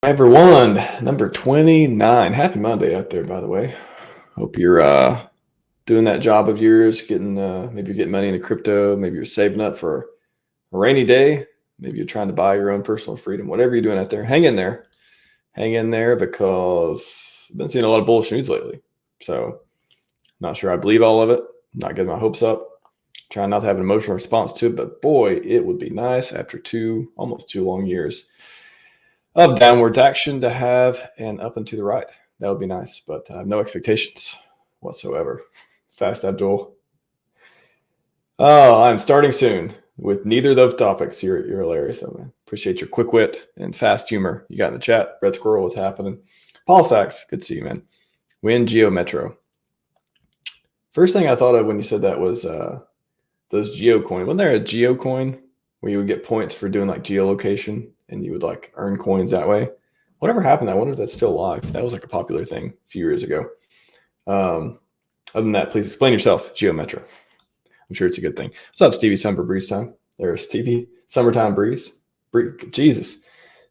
Everyone, number 29. Happy Monday out there, by the way. Hope you're doing that job of yours, getting maybe you're getting money into crypto, maybe you're saving up for a rainy day, maybe you're trying to buy your own personal freedom. Whatever you're doing out there, hang in there. Hang in there, because I've been seeing a lot of bullish news lately. So not sure I believe all of it. Not getting my hopes up. Trying not to have an emotional response to it, but boy, it would be nice after almost two long years of downward action to have an up and to the right. That would be nice, but I have no expectations whatsoever. Fast Abdul. Oh, I'm starting soon with neither of those topics. You're hilarious. I appreciate your quick wit and fast humor you got in the chat. Red Squirrel, what's happening? PulseX, good to see you, man. Win Geo Metro. First thing I thought of when you said that was those geocoin. Wasn't there a geocoin where you would get points for doing like geolocation and you would like earn coins that way? Whatever happened? I wonder if that's still alive. That was like a popular thing a few years ago. Other than that, please explain yourself, Geo Metro. I'm sure it's a good thing. What's up, Stevie Summer Breeze Time? There's Stevie Summertime Breeze. Jesus.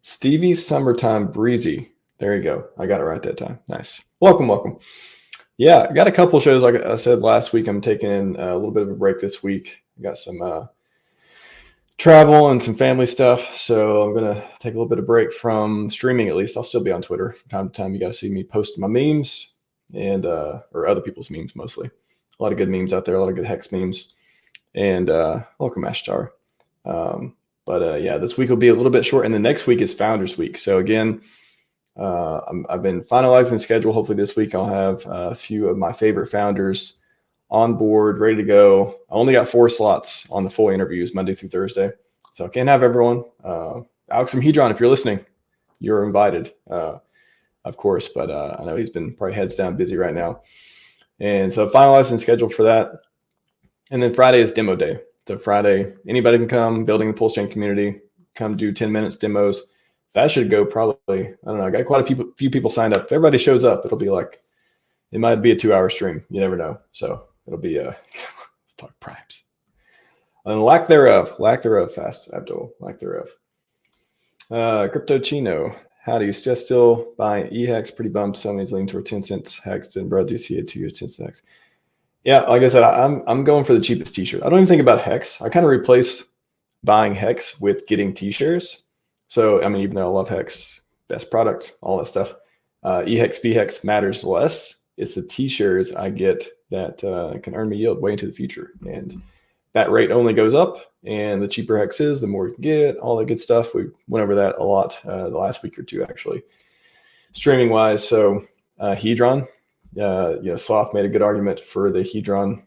Stevie Summertime Breezy. There you go. I got it right that time. Nice. Welcome. Yeah, I got a couple shows. Like I said last week, I'm taking a little bit of a break this week. I got some travel and some family stuff. So I'm going to take a little bit of break from streaming, at least. I'll still be on Twitter from time to time. You guys see me posting my memes and or other people's memes mostly. A lot of good memes out there, a lot of good Hex memes. And welcome, Ashtar. Yeah, this week will be a little bit short. And the next week is Founders Week. So again, I've been finalizing the schedule. Hopefully this week I'll have a few of my favorite founders on board, ready to go. I only got 4 slots on the full interviews, Monday through Thursday. So I can't have everyone. Alex from Hedron, if you're listening, you're invited, of course. But I know he's been probably heads down busy right now. And so finalizing the schedule for that. And then Friday is demo day. So Friday, anybody can come, building the PulseChain community, come do 10 minutes demos. That should go probably, I don't know, I got quite a few people signed up. If everybody shows up, it'll be like, it might be a 2-hour stream. You never know. So it'll be, let's talk primes. And lack thereof, Fast Abdul, lack thereof. Crypto Chino, how do you still buying EHEX? Pretty bummed. Somebody's leaning toward 10 cents Hex. And bro, do you see it 2 years, 10 cents Hex? Yeah, like I said, I'm going for the cheapest t-shirt. I don't even think about Hex. I kind of replace buying Hex with getting t-shirts. So, I mean, even though I love Hex, best product, all that stuff, EHEX, BHEX matters less. It's the t-shirts I get that can earn me yield way into the future. And that rate only goes up. And the cheaper Hex is, the more you can get, all that good stuff. We went over that a lot the last week or two, actually, streaming-wise. So, Hedron, Sloth made a good argument for the Hedron,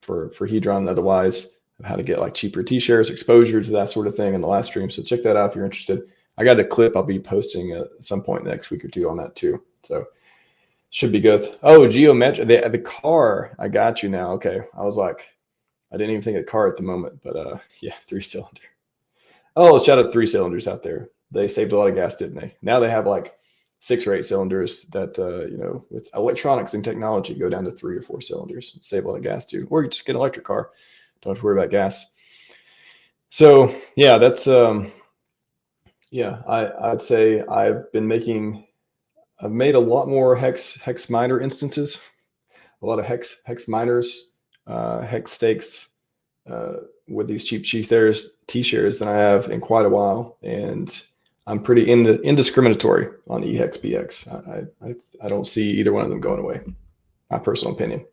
for Hedron otherwise. How to get like cheaper t-shirts, exposure to that sort of thing in the last stream. So check that out if you're interested. I got a clip I'll be posting at some point next week or two on that too. So should be good. Oh, Geometry, the car. I got you now. Okay. I was like, I didn't even think of car at the moment, but yeah, 3-cylinder. Oh, shout out 3 cylinders out there. They saved a lot of gas, didn't they? Now they have like 6 or 8 cylinders that, with electronics and technology go down to 3 or 4 cylinders. Save a lot of gas too. Or you just get an electric car. Don't have to worry about gas. So yeah, that's I'd say I've made a lot more hex miner instances, a lot of hex miners, hex stakes with these cheap t-shares than I have in quite a while, and I'm pretty indiscriminatory on EHEX BX. I don't see either one of them going away. My personal opinion.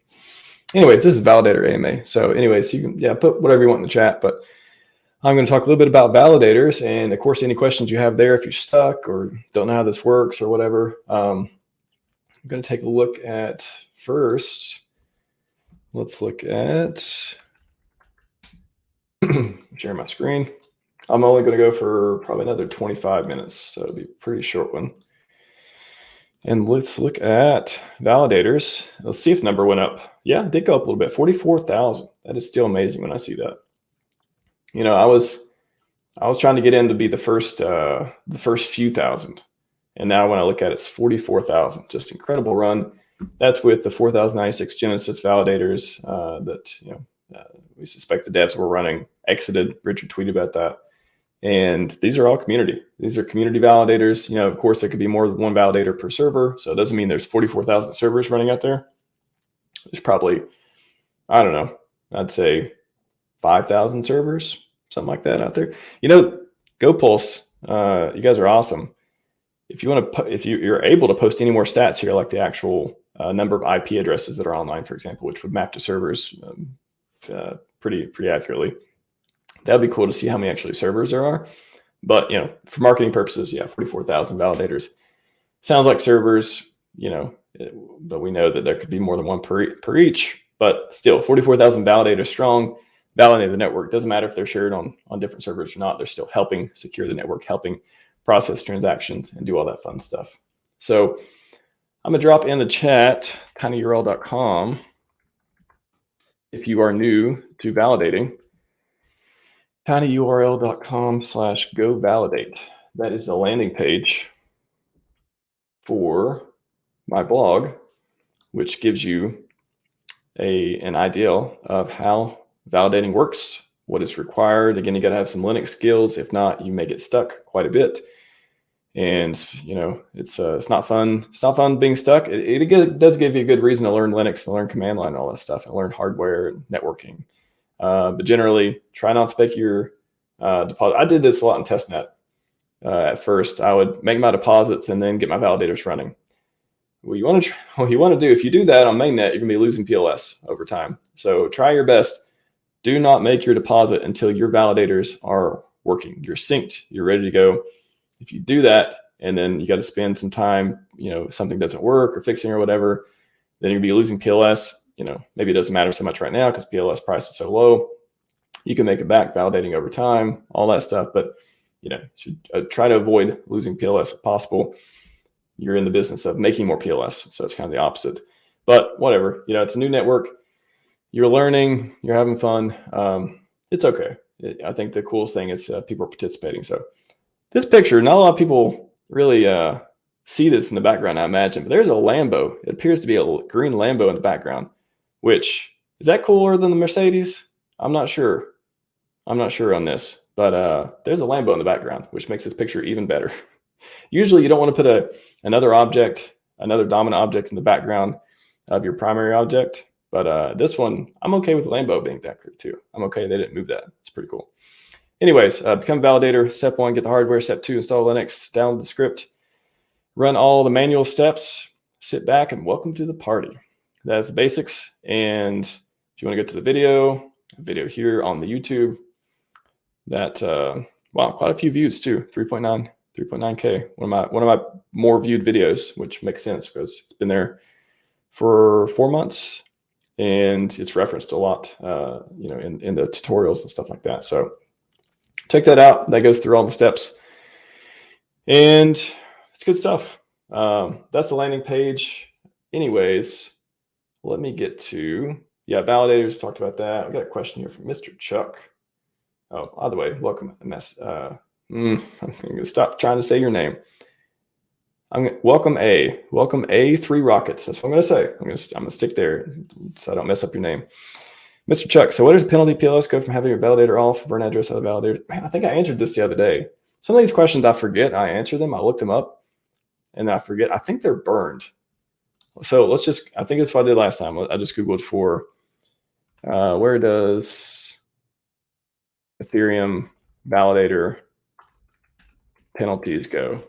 Anyways, this is Validator AMA. So anyways, you can put whatever you want in the chat, but I'm going to talk a little bit about validators. And of course, any questions you have there, if you're stuck or don't know how this works or whatever, I'm going to take a look at first. Let's look at share my screen. I'm only going to go for probably another 25 minutes. So it'll be a pretty short one. And let's look at validators. Let's see if number went up. Yeah, it did go up a little bit, 44,000. That is still amazing when I see that. You know, I was trying to get in to be the first few thousand. And now when I look at it, it's 44,000. Just incredible run. That's with the 4096 Genesis validators that we suspect the devs were running exited. Richard tweeted about that. And these are all community. These are community validators. Of course, there could be more than one validator per server. So it doesn't mean there's 44,000 servers running out there. There's probably, I don't know, I'd say 5,000 servers, something like that out there. GoPulse, you guys are awesome. If you're able to post any more stats here, like the actual number of IP addresses that are online, for example, which would map to servers pretty accurately. That'd be cool to see how many actually servers there are. But, for marketing purposes, 44,000 validators. Sounds like servers, but we know that there could be more than one per each. But still, 44,000 validators strong, validating the network. Doesn't matter if they're shared on different servers or not. They're still helping secure the network, helping process transactions, and do all that fun stuff. So I'm going to drop in the chat, tinyurl.com. If you are new to validating, tinyurl.com/go validate. That is the landing page for my blog, which gives you an idea of how validating works, what is required. Again, you got to have some Linux skills. If not, you may get stuck quite a bit. And it's not fun. It's not fun being stuck. It does give you a good reason to learn Linux, to learn command line, and all that stuff, and learn hardware and networking. But generally, try not to make your deposit. I did this a lot in testnet. At first, I would make my deposits and then get my validators running. What you want to do, if you do that on mainnet, you're going to be losing PLS over time. So try your best. Do not make your deposit until your validators are working. You're synced. You're ready to go. If you do that, and then you got to spend some time, something doesn't work or fixing or whatever, then you'll be losing PLS. Maybe it doesn't matter so much right now because PLS price is so low. You can make it back validating over time, all that stuff. But, should try to avoid losing PLS if possible. You're in the business of making more PLS. So it's kind of the opposite. But whatever, it's a new network. You're learning, you're having fun. It's okay. I think the coolest thing is people are participating. So this picture, not a lot of people really see this in the background, I imagine, but there's a Lambo. It appears to be a green Lambo in the background, which, is that cooler than the Mercedes? I'm not sure. I'm not sure on this, but there's a Lambo in the background, which makes this picture even better. Usually you don't want to put another dominant object in the background of your primary object. But this one, I'm okay with the Lambo being back there too. I'm okay they didn't move that. It's pretty cool. Anyways, become a validator. Step 1, get the hardware. Step 2, install Linux, download the script, run all the manual steps, sit back, and welcome to the party. That is the basics. And if you want to go to the video here on the YouTube, that, wow, quite a few views too, 3.9K. One of my more viewed videos, which makes sense because it's been there for 4 months and it's referenced a lot, in the tutorials and stuff like that. So check that out. That goes through all the steps and it's good stuff. That's the landing page. Anyways, let me get to, validators. We talked about that. We got a question here from Mr. Chuck. Oh, by the way, welcome. I'm going to stop trying to say your name. Welcome A3 Rockets. That's what I'm going to say. I'm going to stick there so I don't mess up your name. Mr. Chuck, so what is the penalty PLS go from having your validator off, burn address of the validator? Man, I think I answered this the other day. Some of these questions I forget. I answer them. I look them up and I forget. I think they're burned. So I think that's what I did last time. I just Googled for where does Ethereum validator penalties go?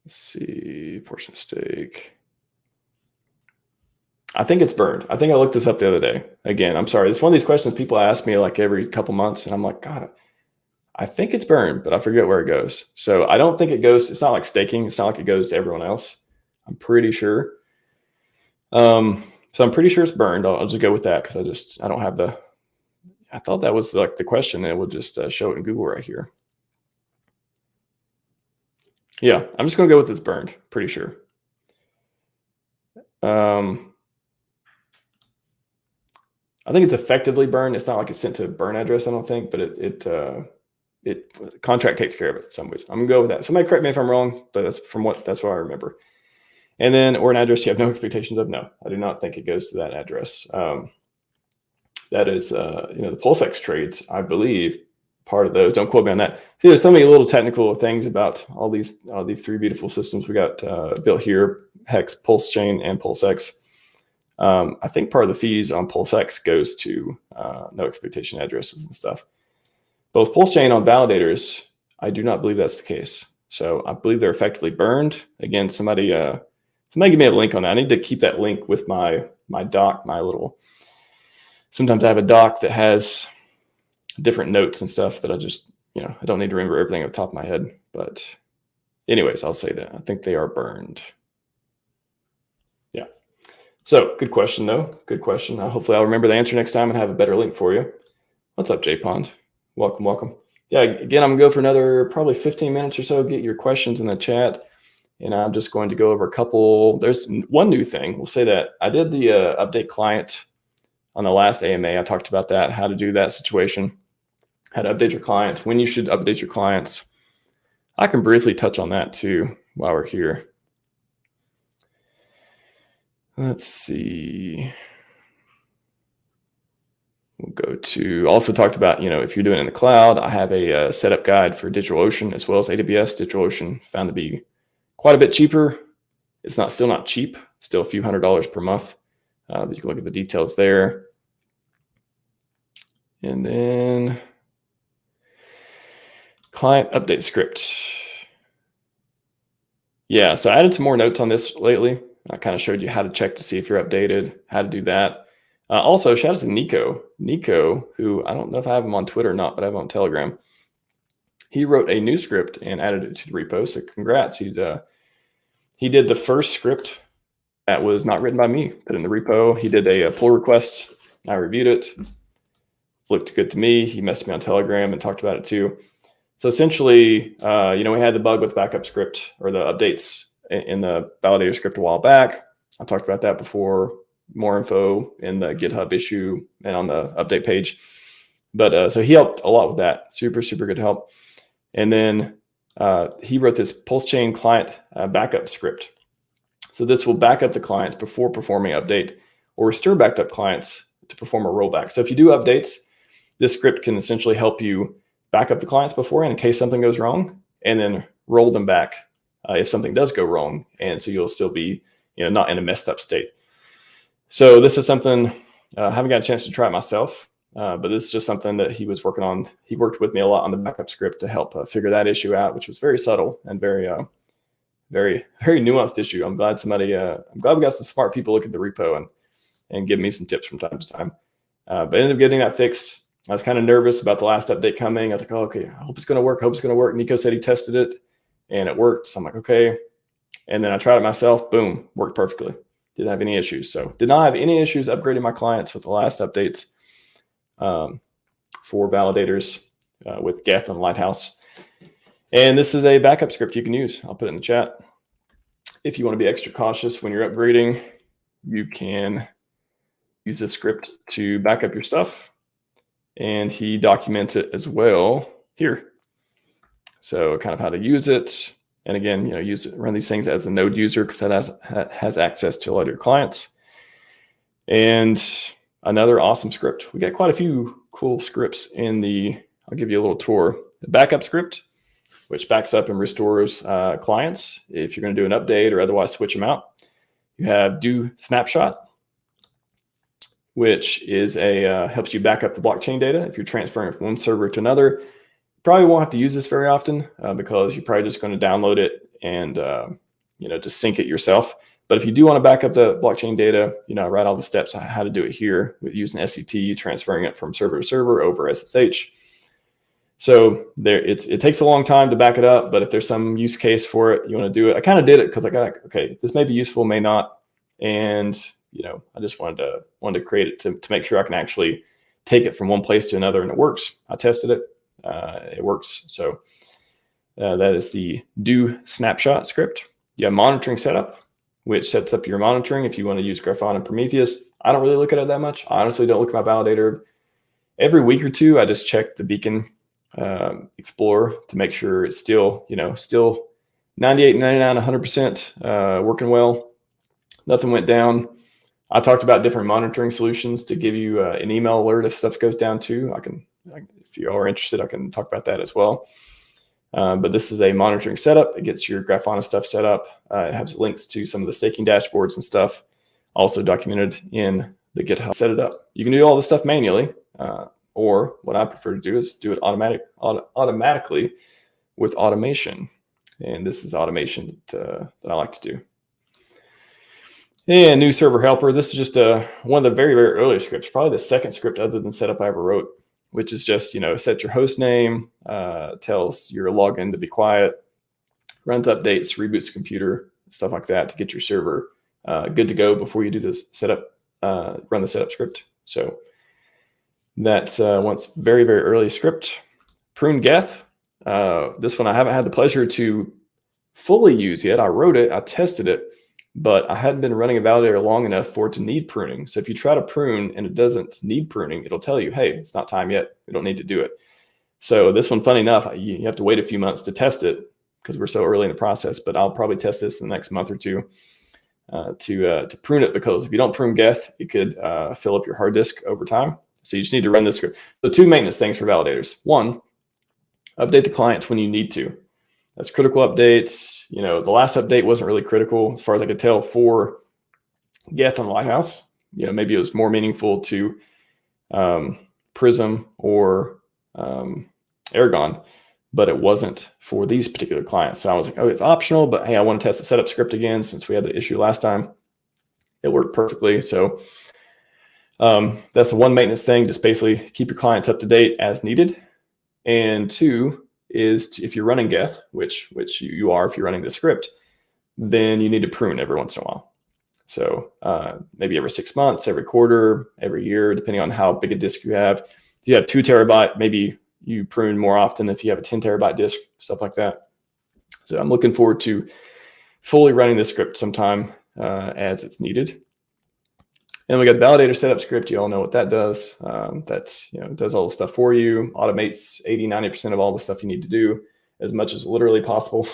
Let's see, portion of stake. I think it's burned. I think I looked this up the other day. Again, I'm sorry. It's one of these questions people ask me like every couple months, and I'm like, God, I think it's burned, but I forget where it goes. So I don't think it goes. It's not like staking. It's not like it goes to everyone else. I'm pretty sure. So I'm pretty sure it's burned. I'll just go with that because I don't have I thought that was like the question, and it will just show it in Google right here. Yeah, I'm just going to go with it's burned. Pretty sure. I think it's effectively burned. It's not like it's sent to a burn address, I don't think, but it contract takes care of it in some ways. I'm gonna go with that. Somebody correct me if I'm wrong, but that's what I remember. And then, or an address you have no expectations of. No, I do not think it goes to that address. that is, the PulseX trades, I believe, part of those. Don't quote me on that. See, there's so many little technical things about all these three beautiful systems we got built here: Hex, PulseChain, and PulseX. I think part of the fees on PulseX goes to no expectation addresses and stuff. Both PulseChain on validators, I do not believe that's the case. So I believe they're effectively burned. Again, somebody give me a link on that. I need to keep that link with my doc, sometimes I have a doc that has different notes and stuff that I just, I don't need to remember everything off the top of my head. But anyways, I'll say that. I think they are burned. Yeah. So good question, though. Good question. Hopefully I'll remember the answer next time and have a better link for you. What's up, J Pond? Welcome, welcome. Yeah, again, I'm going to go for another probably 15 minutes or so, get your questions in the chat. And I'm just going to go over a couple. There's one new thing. We'll say that I did the update client on the last AMA. I talked about that, how to do that situation, how to update your clients, when you should update your clients. I can briefly touch on that too while we're here. Let's see. We'll go to, also talked about, if you're doing it in the cloud, I have a setup guide for DigitalOcean as well as AWS. DigitalOcean found to be quite a bit cheaper. It's still not cheap, still a few $100s per month. But you can look at the details there. And then client update script. Yeah, so I added some more notes on this lately. I kind of showed you how to check to see if you're updated, how to do that. Also, shout out to Nico. Nico, who I don't know if I have him on Twitter or not, but I have him on Telegram. He wrote a new script and added it to the repo. So congrats. He did the first script that was not written by me, put in the repo. He did a pull request. I reviewed it. It looked good to me. He messaged me on Telegram and talked about it too. So essentially, we had the bug with backup script or the updates in the validator script a while back. I talked about that before. More info in the GitHub issue and on the update page. But so he helped a lot with that. Super, super good help. And then he wrote this PulseChain client backup script. So this will back up the clients before performing update or restore backed up clients to perform a rollback. So if you do updates, this script can essentially help you back up the clients beforehand in case something goes wrong, and then roll them back if something does go wrong. And so you'll still be not in a messed up state. So this is something I haven't got a chance to try it myself, but this is just something that he was working on. He worked with me a lot on the backup script to help figure that issue out, which was very subtle and very, very, very nuanced issue. I'm glad we got some smart people look at the repo and give me some tips from time to time. But I ended up getting that fixed. I was kind of nervous about the last update coming. I was like, oh, okay, I hope it's going to work. Nico said he tested it and it worked. So I'm like, okay. And then I tried it myself. Boom, worked perfectly. Didn't have any issues. So did not have any issues upgrading my clients with the last updates for validators with Geth and Lighthouse. And this is a backup script you can use. I'll put it in the chat. If you want to be extra cautious when you're upgrading, you can use this script to back up your stuff. And he documents it as well here. So kind of how to use it. And again, run these things as a node user because that has access to a lot of your clients. And another awesome script. We got quite a few cool scripts I'll give you a little tour. The backup script, which backs up and restores clients if you're going to do an update or otherwise switch them out. You have do snapshot, which is helps you back up the blockchain data if you're transferring from one server to another. Probably won't have to use this very often because you're probably just going to download it and just sync it yourself. But if you do want to back up the blockchain data, I write all the steps on how to do it here with using SCP, transferring it from server to server over SSH. So it takes a long time to back it up, but if there's some use case for it, you want to do it. I kind of did it because I got, okay, this may be useful, may not, and I just wanted to create it to make sure I can actually take it from one place to another, and it works. I tested it. It works. So that is the do snapshot script. You have monitoring setup, which sets up your monitoring if you want to use Graphon and Prometheus. I don't really look at it that much. I honestly don't look at my validator. Every week or two, I just check the beacon Explorer to make sure it's still 98, 99, 100% working well. Nothing went down. I talked about different monitoring solutions to give you an email alert if stuff goes down too. If you are interested, I can talk about that as well. But this is a monitoring setup. It gets your Grafana stuff set up. It has links to some of the staking dashboards and stuff, also documented in the GitHub. Set it up. You can do all this stuff manually, or what I prefer to do is do it automatically with automation. And this is automation that I like to do. And new server helper. This is just one of the very, very early scripts, probably the second script other than setup I ever wrote, which is just, set your host name, tells your login to be quiet, runs updates, reboots the computer, stuff like that to get your server good to go before you do this setup, run the setup script. So that's once very, very early script. Prune Geth. This one I haven't had the pleasure to fully use yet. I wrote it, I tested it, but I hadn't been running a validator long enough for it to need pruning. So if you try to prune and it doesn't need pruning, it'll tell you, hey, it's not time yet. We don't need to do it. So this one, funny enough, you have to wait a few months to test it because we're so early in the process, but I'll probably test this in the next month or two to prune it, because if you don't prune Geth, it could fill up your hard disk over time. So you just need to run this script. So two maintenance things for validators. One, update the clients when you need to. That's critical updates. The last update wasn't really critical as far as I could tell for Geth and Lighthouse. Maybe it was more meaningful to Prism or Aragon, but it wasn't for these particular clients. So I was like, oh, it's optional, but hey, I want to test the setup script again since we had the issue last time. It worked perfectly. So that's the one maintenance thing. Just basically keep your clients up to date as needed. And two is if you're running Geth, which you are if you're running the script, then you need to prune every once in a while. So maybe every 6 months, every quarter, every year, depending on how big a disk you have. If you have 2 terabyte, maybe you prune more often than if you have a 10 terabyte disk, stuff like that. So I'm looking forward to fully running this script sometime as it's needed. And we got the validator setup script. You all know what that does. That's, does all the stuff for you, automates 80-90% of all the stuff you need to do as much as literally possible.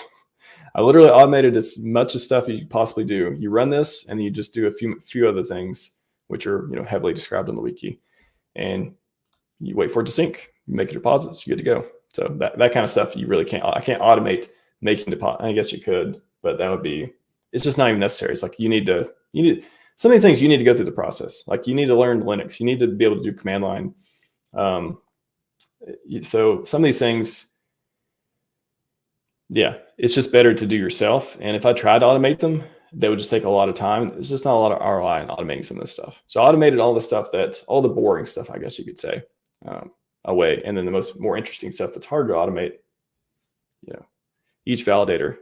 I literally automated as much as stuff you could possibly do. You run this and you just do a few other things, which are, heavily described on the wiki, and you wait for it to sync, you make your deposits, you're good to go. So that kind of stuff you really can't, I can't automate making deposit. I guess you could, but it's just not even necessary. It's like you need some of these things you need to go through the process. Like you need to learn Linux. You need to be able to do command line. So some of these things, yeah, it's just better to do yourself. And if I tried to automate them, they would just take a lot of time. There's just not a lot of ROI in automating some of this stuff. So I automated all the stuff all the boring stuff, I guess you could say, away. And then the more interesting stuff that's hard to automate, each validator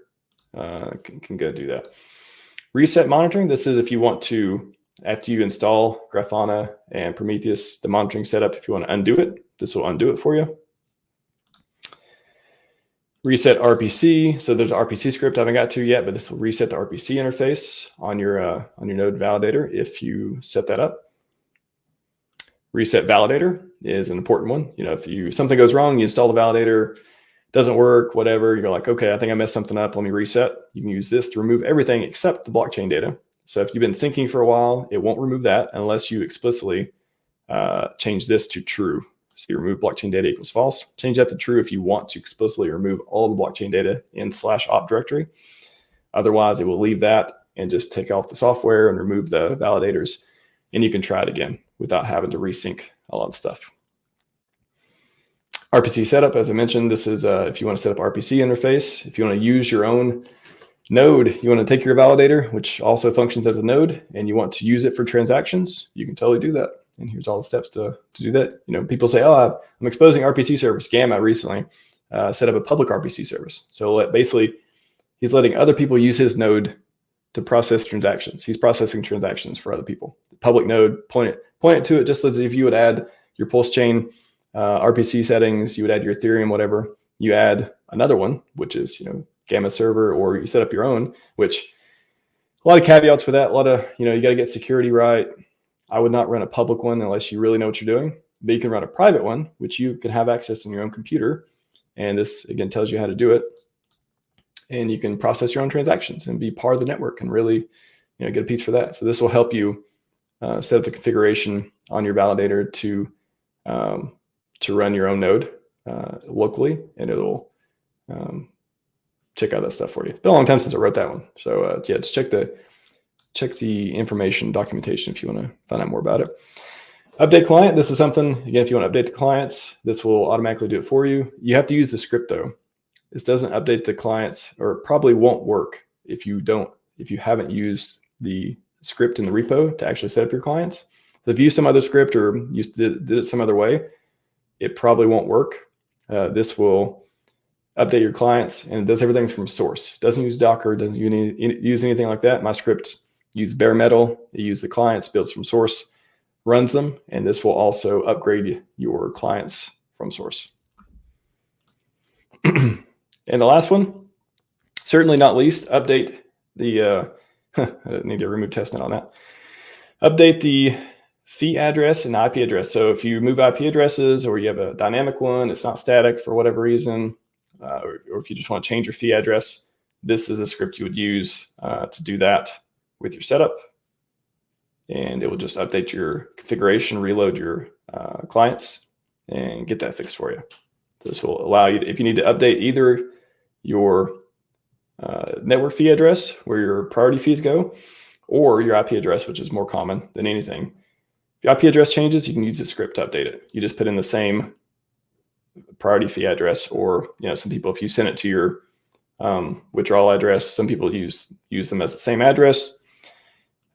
can go do that. Reset monitoring. This is if you want to, after you install Grafana and Prometheus, the monitoring setup, if you want to undo it, this will undo it for you. Reset RPC. So there's an RPC script I haven't got to yet, but this will reset the RPC interface on your node validator if you set that up. Reset validator is an important one. If something goes wrong, you install the validator, doesn't work, whatever, you're like, okay, I think I messed something up, let me reset. You can use this to remove everything except the blockchain data. So if you've been syncing for a while, it won't remove that unless you explicitly change this to true. So you remove blockchain data equals false. Change that to true if you want to explicitly remove all the blockchain data in /op directory. Otherwise, it will leave that and just take off the software and remove the validators. And you can try it again without having to resync a lot of stuff. RPC setup, as I mentioned, this is if you want to set up RPC interface. If you want to use your own node, you want to take your validator, which also functions as a node, and you want to use it for transactions, you can totally do that. And here's all the steps to do that. People say, oh, I'm exposing RPC service. Gamma recently set up a public RPC service. So basically, he's letting other people use his node to process transactions. He's processing transactions for other people. The public node, point it to it just as if you would add your PulseChain RPC settings, you would add your Ethereum, whatever. You add another one, which is, Gamma server, or you set up your own, which a lot of caveats for that. A lot of, you got to get security right. I would not run a public one unless you really know what you're doing, but you can run a private one, which you can have access on your own computer. And this again tells you how to do it. And you can process your own transactions and be part of the network and really, get a piece for that. So this will help you set up the configuration on your validator to run your own node locally, and it'll check out that stuff for you. It's been a long time since I wrote that one. So yeah, just check the information documentation if you want to find out more about it. Update client. This is something, again, if you want to update the clients, this will automatically do it for you. You have to use the script though. This doesn't update the clients, or probably won't work if you haven't used the script in the repo to actually set up your clients. So if you use some other script or you did it some other way, it probably won't work. This will update your clients, and it does everything from source. It doesn't use Docker, doesn't use anything like that. My script uses bare metal. It uses the clients, builds from source, runs them, and this will also upgrade your clients from source. And the last one, certainly not least, update the, I need to remove testnet on that. Update the fee address and IP address. So if you move IP addresses, or you have a dynamic one, it's not static for whatever reason, or if you just want to change your fee address, this is a script you would use to do that with your setup. And it will just update your configuration, reload your clients, and get that fixed for you. This will allow you, if you need to update either your network fee address, where your priority fees go, or your IP address, which is more common than anything. If your IP address changes, you can use the script to update it. You just put in the same priority fee address, or some people, if you send it to your withdrawal address, some people use them as the same address.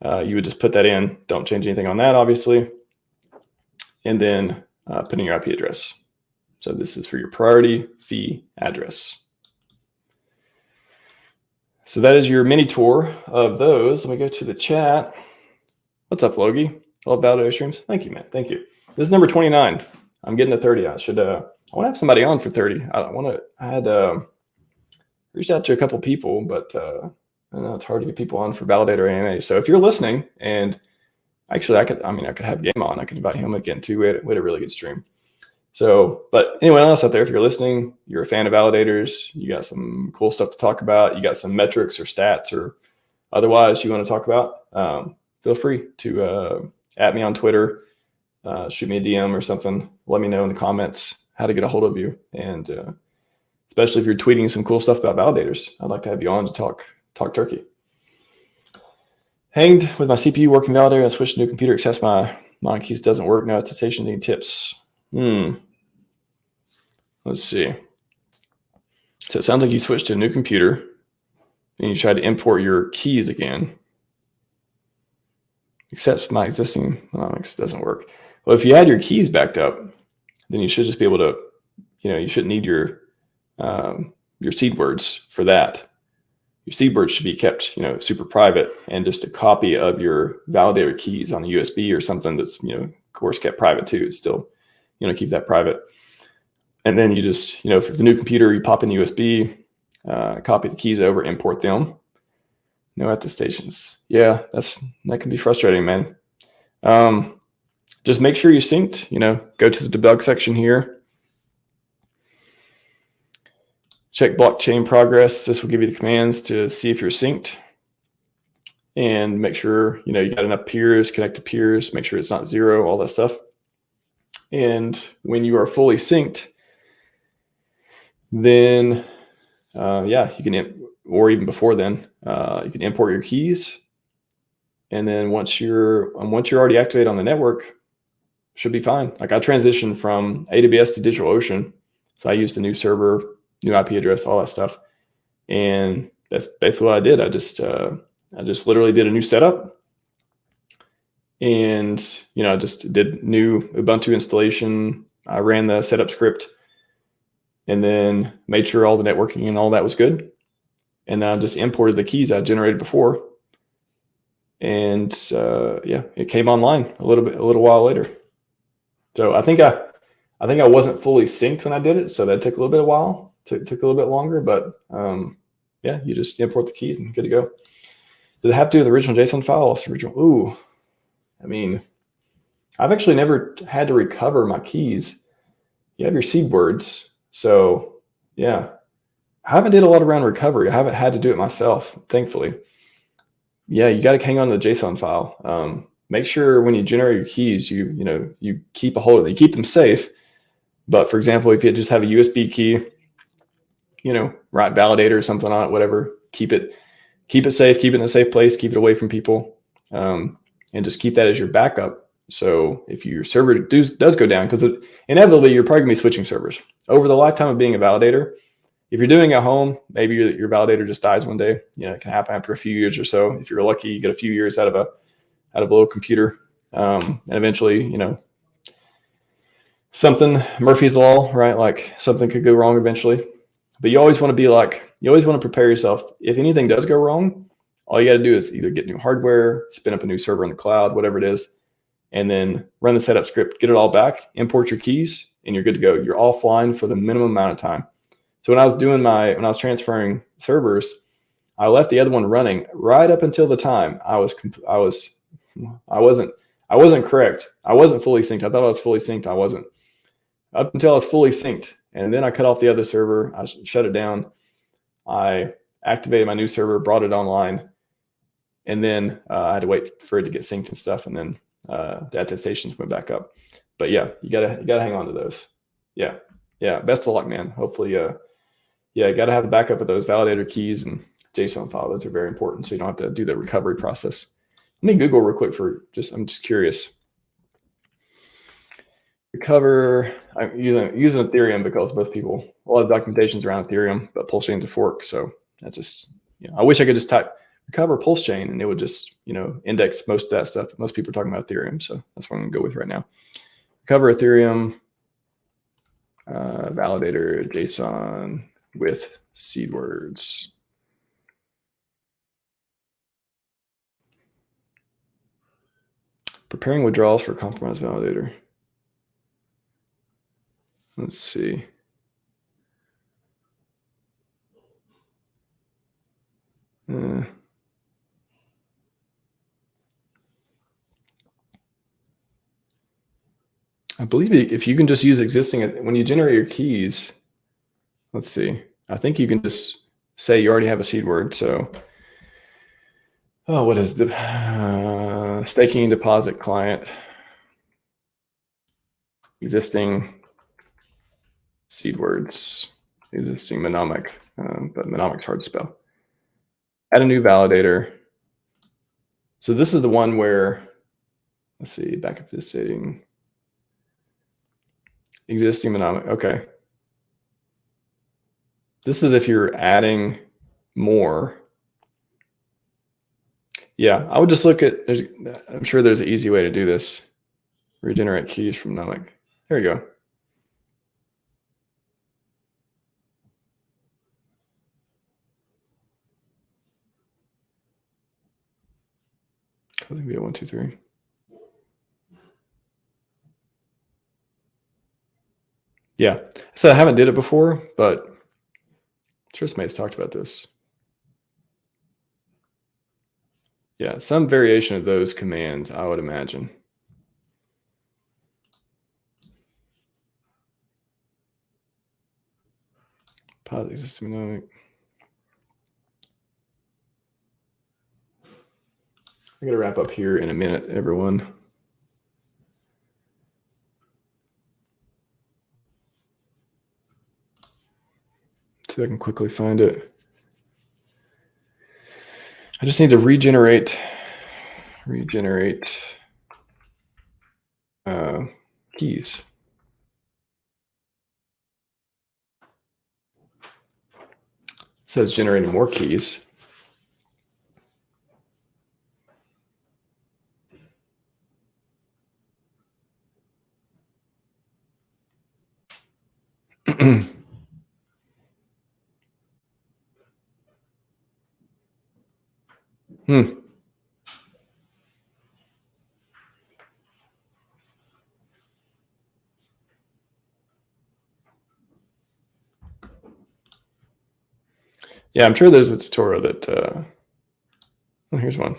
You would just put that in. Don't change anything on that, obviously, and then put in your IP address. So this is for your priority fee address. So that is your mini tour of those. Let me go to the chat. What's up, Logie? Love validator streams. Thank you, man. Thank you. This is number 29. I'm getting to 30. I want to have somebody on for 30. I had reached out to a couple people, but I know it's hard to get people on for Validator AMA. So if you're listening, and actually I could have Game on. I could invite him again too. We had a really good stream. So, but anyone else out there, if you're listening, you're a fan of validators, you got some cool stuff to talk about, you got some metrics or stats or otherwise you want to talk about, feel free to at me on Twitter, shoot me a DM or something. Let me know in the comments how to get a hold of you. And especially if you're tweeting some cool stuff about validators, I'd like to have you on to talk turkey. Hanged with my CPU working validator. I switched to a new computer, except my keys doesn't work. No attestation. Any tips? Let's see. So it sounds like you switched to a new computer and you tried to import your keys again. Except my existing Linux doesn't work. Well, if you had your keys backed up, then you should just be able to, you shouldn't need your seed words for that. Your seed words should be kept, super private, and just a copy of your validator keys on a USB or something that's, of course, kept private too. It's still, keep that private. And then you just, for the new computer, you pop in USB, copy the keys over, import them. No attestations. Yeah, that can be frustrating, man. Just make sure you're synced, go to the debug section here. Check blockchain progress. This will give you the commands to see if you're synced, and make sure, you got enough peers, connect to peers, make sure it's not zero, all that stuff. And when you are fully synced, then, you can, or even before then, you can import your keys. And then once you're already activated on the network, should be fine. Like I transitioned from AWS to DigitalOcean. So I used a new server, new IP address, all that stuff. And that's basically what I did. I just literally did a new setup. And, I just did new Ubuntu installation. I ran the setup script and then made sure all the networking and all that was good. And then I just imported the keys I generated before. And it came online a little while later. So I think I wasn't fully synced when I did it. So that took a little bit of a while. Took a little bit longer, but you just import the keys and good to go. Does it have to do with the original JSON file? Ooh, I mean, I've actually never had to recover my keys. You have your seed words. So yeah, I haven't did a lot around recovery. I haven't had to do it myself, thankfully. Yeah, you got to hang on to the JSON file. make sure when you generate your keys, you keep a hold of them, you keep them safe. But for example, if you just have a USB key, write validator or something on it, whatever, keep it safe, keep it in a safe place, keep it away from people, and just keep that as your backup. So if your server does go down, because inevitably you're probably gonna be switching servers over the lifetime of being a validator. If you're doing it at home, maybe your validator just dies one day. It can happen after a few years or so. If you're lucky, you get a few years out of a little computer, and eventually, something, Murphy's Law, right? Like something could go wrong eventually. But you always want to prepare yourself. If anything does go wrong, all you got to do is either get new hardware, spin up a new server in the cloud, whatever it is, and then run the setup script, get it all back, import your keys, and you're good to go. You're offline for the minimum amount of time. So when I was transferring servers, I left the other one running right up until the time I wasn't correct. I wasn't fully synced. I thought I was fully synced. I wasn't. Up until I was fully synced. And then I cut off the other server. I shut it down. I activated my new server, brought it online. And then I had to wait for it to get synced and stuff. And then the attestations went back up. But yeah, you gotta hang on to those. Yeah. Best of luck, man. Hopefully, you gotta have a backup of those validator keys and JSON file. Those are very important, so you don't have to do the recovery process. Let me Google real quick I'm just curious. Recover. I'm using Ethereum because most people, a lot of documentation's around Ethereum, but PulseChain's a fork, so that's just, I wish I could just type recover PulseChain and it would just, index most of that stuff. Most people are talking about Ethereum, so that's what I'm gonna go with right now. Recover Ethereum validator JSON with seed words. Preparing withdrawals for compromised validator. Let's see. I believe if you can just use existing, when you generate your keys, let's see. I think you can just say you already have a seed word. So, what is the staking deposit client? Existing seed words, existing mnemonic, but mnemonics hard to spell. Add a new validator. So this is the one where, let's see, backup to stating existing mnemonic. Okay. This is if you're adding more. Yeah, I would just look at, I'm sure there's an easy way to do this. Regenerate keys from mnemonic. There you go. Closing via 1, 2, 3. Yeah, so I haven't did it before, but I'm sure somebody's talked about this. Yeah, some variation of those commands, I would imagine. Pause existing mnemonic. I'm going to wrap up here in a minute, everyone. See if I can quickly find it. I just need to regenerate keys. It says generating more keys. Yeah, I'm sure there's a tutorial that, oh, here's one.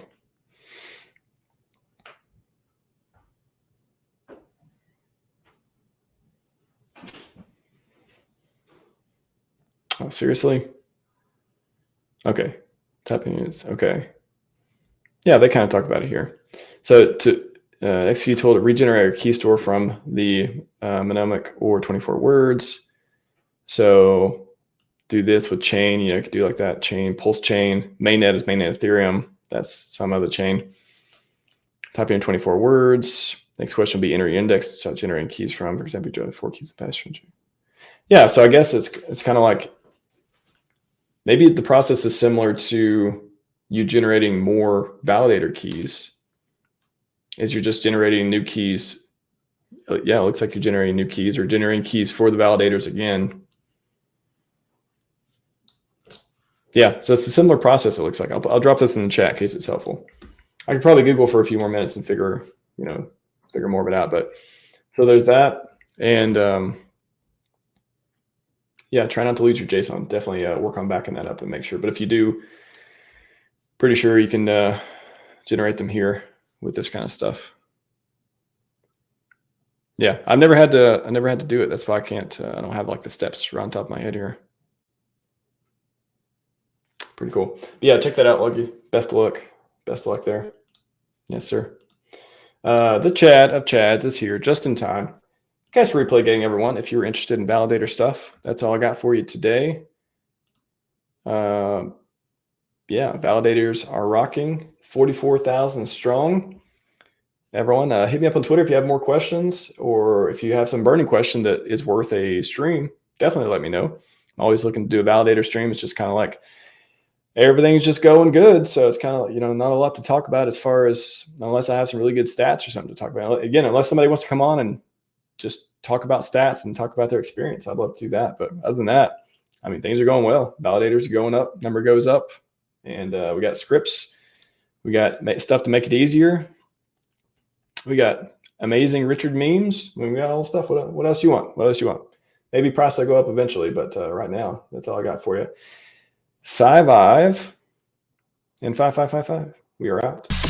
Oh, seriously? Okay, tapping is, okay. Yeah, they kind of talk about it here. So to execute tool to regenerate a key store from the mnemonic or 24 words. So do this with chain, you could do like that chain, PulseChain, mainnet is mainnet Ethereum. That's some other chain. Type in 24 words. Next question will be enter your index to start generating keys from, for example, you 4 keys to pass. Yeah, so I guess it's kind of like, maybe the process is similar to you generating more validator keys. Is you're just generating new keys. Yeah, it looks like you're generating new keys or generating keys for the validators again. Yeah, so it's a similar process, it looks like. I'll drop this in the chat in case it's helpful. I could probably Google for a few more minutes and figure more of it out. But so there's that. And yeah, try not to lose your JSON. Definitely work on backing that up and make sure. But if you do, pretty sure you can generate them here with this kind of stuff. Yeah, I never had to do it. That's why I can't. I don't have like the steps right on top of my head here. Pretty cool. But yeah, check that out, Lucky. Best of luck. Best of luck there. Yes, sir. The Chad of Chads is here just in time. Catch replay gang, everyone. If you're interested in validator stuff, that's all I got for you today. Yeah, validators are rocking. 44,000 strong. Everyone, hit me up on Twitter if you have more questions, or if you have some burning question that is worth a stream, definitely let me know. I'm always looking to do a validator stream. It's just kind of like everything's just going good. So it's kind of, not a lot to talk about as far as, unless I have some really good stats or something to talk about. Again, unless somebody wants to come on and just talk about stats and talk about their experience, I'd love to do that. But other than that, I mean, things are going well. Validators are going up, number goes up, and we got scripts. We got stuff to make it easier. We got amazing Richard memes. We got all the stuff. What else you want? What else you want? Maybe price will go up eventually, but right now, that's all I got for you. Scivive and 5555. We are out.